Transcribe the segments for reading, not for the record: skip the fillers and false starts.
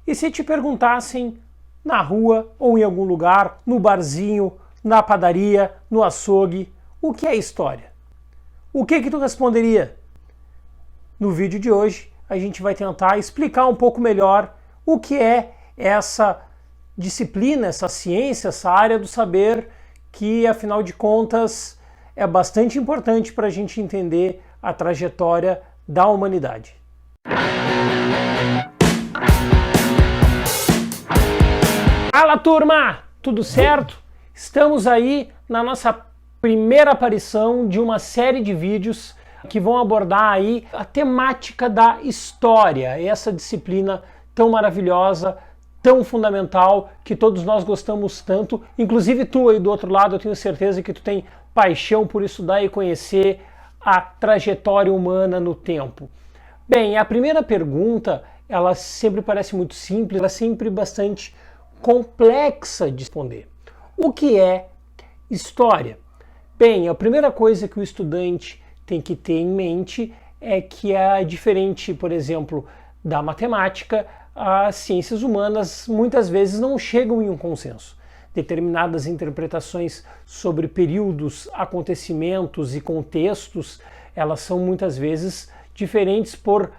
E se te perguntassem na rua ou em algum lugar, no barzinho, na padaria, no açougue, o que é história? O que tu responderia? No vídeo de hoje a gente vai tentar explicar um pouco melhor o que é essa disciplina, essa ciência, essa área do saber que, afinal de contas, é bastante importante para a gente entender a trajetória da humanidade. Fala, turma! Tudo certo? Estamos aí na nossa primeira aparição de uma série de vídeos que vão abordar aí a temática da história, essa disciplina tão maravilhosa, tão fundamental, que todos nós gostamos tanto, inclusive tu aí do outro lado, eu tenho certeza que tu tem paixão por estudar e conhecer a trajetória humana no tempo. Bem, a primeira pergunta, ela sempre parece muito simples, ela é sempre bastante complexa de responder. O que é história? Bem, a primeira coisa que o estudante tem que ter em mente é que é diferente, por exemplo, da matemática, as ciências humanas muitas vezes não chegam em um consenso. Determinadas interpretações sobre períodos, acontecimentos e contextos, elas são muitas vezes diferentes por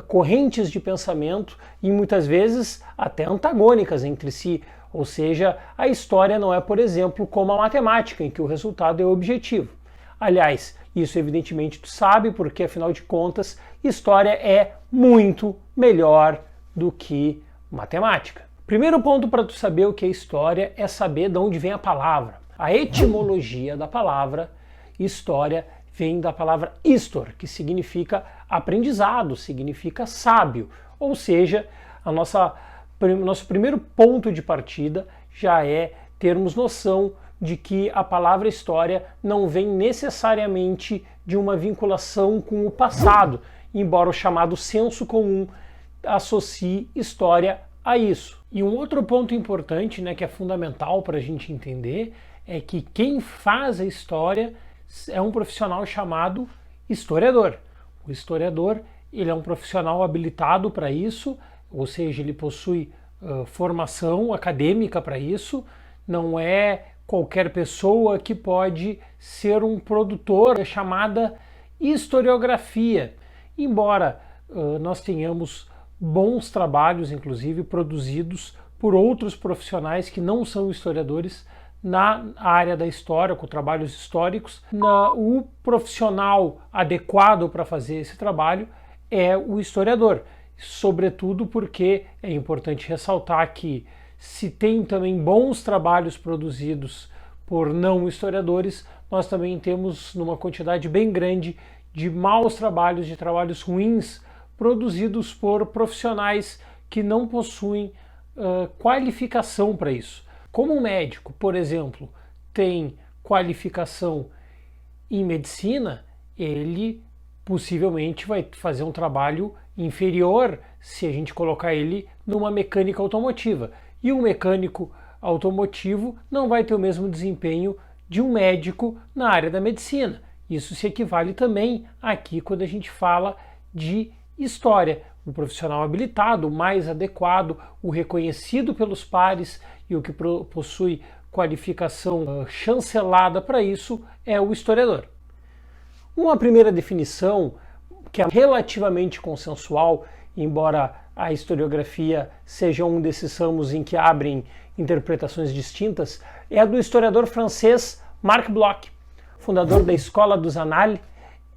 correntes de pensamento e muitas vezes até antagônicas entre si. Ou seja, a história não é, por exemplo, como a matemática, em que o resultado é objetivo. Aliás, isso evidentemente tu sabe, porque afinal de contas, história é muito melhor do que matemática. Primeiro ponto para tu saber o que é história é saber de onde vem a palavra. A etimologia da palavra história vem da palavra histor, que significa aprendizado, significa sábio. Ou seja, nosso primeiro ponto de partida já é termos noção de que a palavra história não vem necessariamente de uma vinculação com o passado, embora o chamado senso comum associe história a isso. E um outro ponto importante, que é fundamental para a gente entender, é que quem faz a história é um profissional chamado historiador. O historiador, ele é um profissional habilitado para isso, ou seja, ele possui formação acadêmica para isso, não é qualquer pessoa que pode ser um produtor, é chamada historiografia. Embora nós tenhamos bons trabalhos, inclusive, produzidos por outros profissionais que não são historiadores na área da história, com trabalhos históricos, o profissional adequado para fazer esse trabalho é o historiador. Sobretudo porque é importante ressaltar que se tem também bons trabalhos produzidos por não historiadores, nós também temos numa quantidade bem grande de maus trabalhos, de trabalhos ruins produzidos por profissionais que não possuem qualificação para isso. Como um médico, por exemplo, tem qualificação em medicina, ele possivelmente vai fazer um trabalho inferior se a gente colocar ele numa mecânica automotiva. E um mecânico automotivo não vai ter o mesmo desempenho de um médico na área da medicina. Isso se equivale também aqui quando a gente fala de história. O profissional habilitado, o mais adequado, o reconhecido pelos pares e o que possui qualificação chancelada para isso é o historiador. Uma primeira definição, que é relativamente consensual, embora a historiografia seja um desses ramos em que abrem interpretações distintas, é a do historiador francês Marc Bloch, fundador da Escola dos Annales.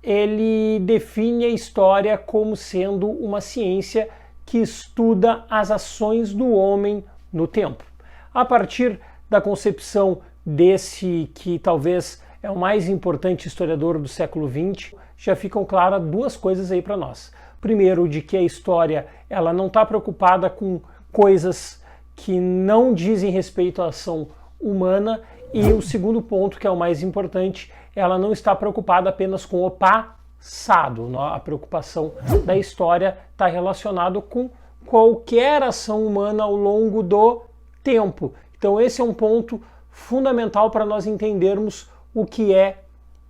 Ele define a história como sendo uma ciência que estuda as ações do homem no tempo. A partir da concepção desse que talvez é o mais importante historiador do século XX, já ficam claras duas coisas aí para nós. Primeiro, de que a história ela não está preocupada com coisas que não dizem respeito à ação humana, e o segundo ponto, que é o mais importante, ela não está preocupada apenas com o passado. A preocupação da história está relacionada com qualquer ação humana ao longo do tempo. Então esse é um ponto fundamental para nós entendermos o que é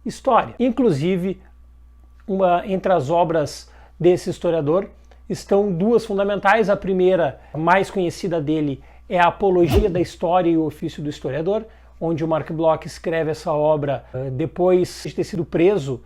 história. Inclusive, entre as obras desse historiador, estão duas fundamentais. A primeira, a mais conhecida dele, é a Apologia da História e o Ofício do Historiador, onde o Mark Bloch escreve essa obra depois de ter sido preso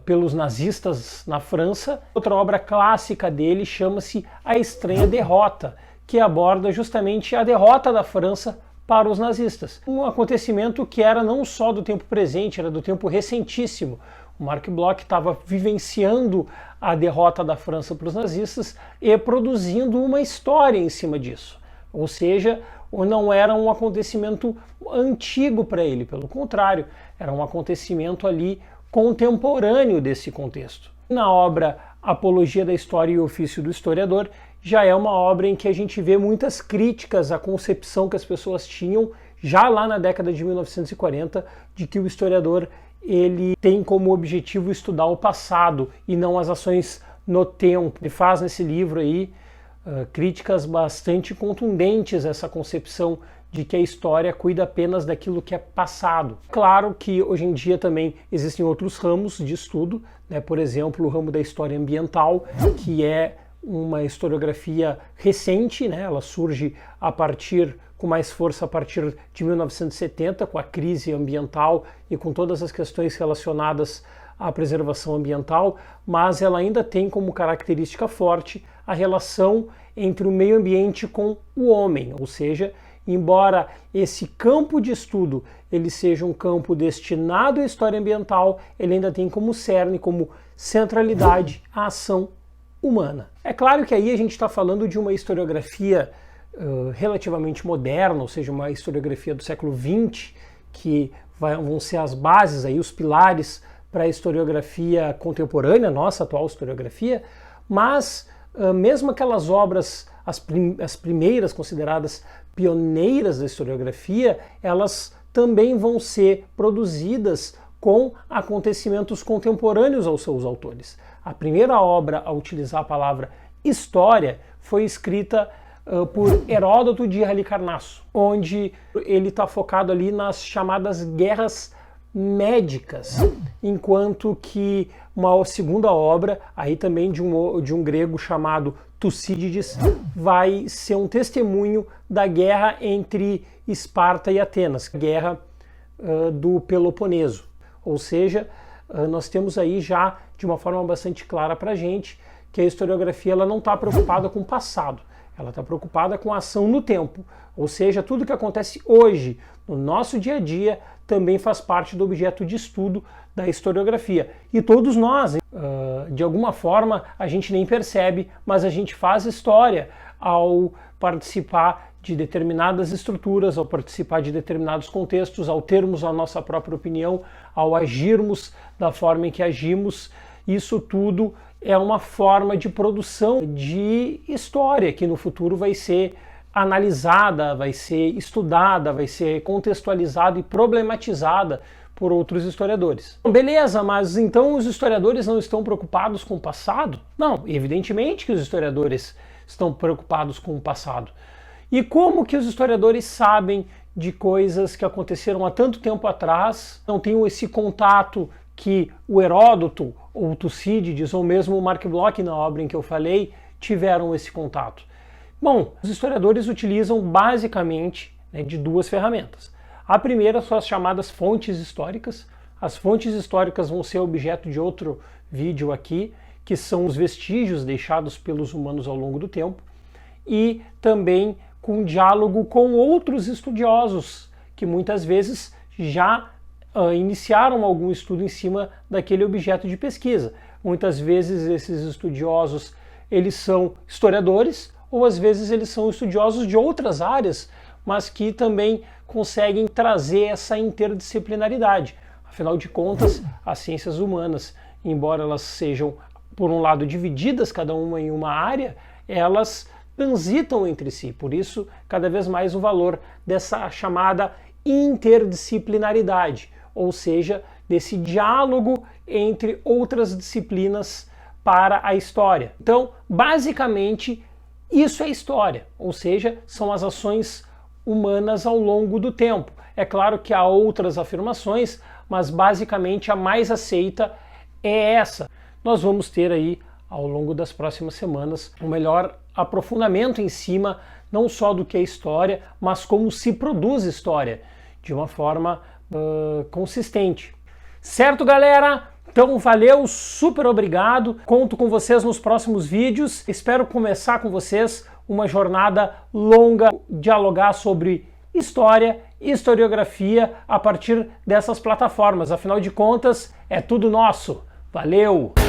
pelos nazistas na França. Outra obra clássica dele chama-se A Estranha Derrota, que aborda justamente a derrota da França para os nazistas. Um acontecimento que era não só do tempo presente, era do tempo recentíssimo. O Mark Bloch estava vivenciando a derrota da França para os nazistas e produzindo uma história em cima disso. Ou seja, não era um acontecimento antigo para ele, pelo contrário, era um acontecimento ali contemporâneo desse contexto. Na obra Apologia da História e o Ofício do Historiador, já é uma obra em que a gente vê muitas críticas à concepção que as pessoas tinham já lá na década de 1940 de que o historiador ele tem como objetivo estudar o passado e não as ações no tempo. Ele faz nesse livro aí críticas bastante contundentes a essa concepção de que a história cuida apenas daquilo que é passado. Claro que hoje em dia também existem outros ramos de estudo, né? Por exemplo, o ramo da história ambiental, que é uma historiografia recente, né? Ela surge com mais força a partir de 1970, com a crise ambiental e com todas as questões relacionadas à preservação ambiental, mas ela ainda tem como característica forte a relação entre o meio ambiente com o homem, ou seja, embora esse campo de estudo ele seja um campo destinado à história ambiental, ele ainda tem como cerne, como centralidade, a ação humana. É claro que aí a gente está falando de uma historiografia relativamente moderna, ou seja, uma historiografia do século XX, que vão ser as bases, aí, os pilares para a historiografia contemporânea, nossa atual historiografia, mas mesmo aquelas obras, as primeiras consideradas pioneiras da historiografia, elas também vão ser produzidas com acontecimentos contemporâneos aos seus autores. A primeira obra a utilizar a palavra história foi escrita por Heródoto de Halicarnasso, onde ele está focado ali nas chamadas guerras médicas, enquanto que uma segunda obra, aí também de um grego chamado Tucídides, vai ser um testemunho da guerra entre Esparta e Atenas, guerra do Peloponeso. Ou seja, nós temos aí já de uma forma bastante clara para a gente que a historiografia ela não está preocupada com o passado, ela está preocupada com a ação no tempo. Ou seja, tudo que acontece hoje, no nosso dia a dia, também faz parte do objeto de estudo da historiografia. E todos nós, de alguma forma, a gente nem percebe, mas a gente faz história ao participar de determinadas estruturas, ao participar de determinados contextos, ao termos a nossa própria opinião, ao agirmos da forma em que agimos. Isso tudo é uma forma de produção de história que no futuro vai ser analisada, vai ser estudada, vai ser contextualizada e problematizada por outros historiadores. Beleza, mas então os historiadores não estão preocupados com o passado? Não, evidentemente que os historiadores estão preocupados com o passado. E como que os historiadores sabem de coisas que aconteceram há tanto tempo atrás, não têm esse contato que o Heródoto, ou o Tucídides, ou mesmo o Mark Bloch, na obra em que eu falei, tiveram esse contato? Bom, os historiadores utilizam basicamente de duas ferramentas. A primeira são as chamadas fontes históricas. As fontes históricas vão ser objeto de outro vídeo aqui, que são os vestígios deixados pelos humanos ao longo do tempo, e também com diálogo com outros estudiosos, que muitas vezes já iniciaram algum estudo em cima daquele objeto de pesquisa. Muitas vezes esses estudiosos eles são historiadores, ou às vezes eles são estudiosos de outras áreas, mas que também conseguem trazer essa interdisciplinaridade. Afinal de contas, as ciências humanas, embora elas sejam, por um lado, divididas cada uma em uma área, elas transitam entre si. Por isso, cada vez mais o valor dessa chamada interdisciplinaridade, ou seja, desse diálogo entre outras disciplinas para a história. Então, basicamente, isso é história, ou seja, são as ações humanas ao longo do tempo. É claro que há outras afirmações, mas basicamente a mais aceita é essa. Nós vamos ter aí ao longo das próximas semanas um melhor aprofundamento em cima não só do que é história, mas como se produz história de uma forma consistente. Certo, galera? Então valeu, super obrigado, conto com vocês nos próximos vídeos, espero começar com vocês uma jornada longa, dialogar sobre história e historiografia a partir dessas plataformas, afinal de contas é tudo nosso. Valeu!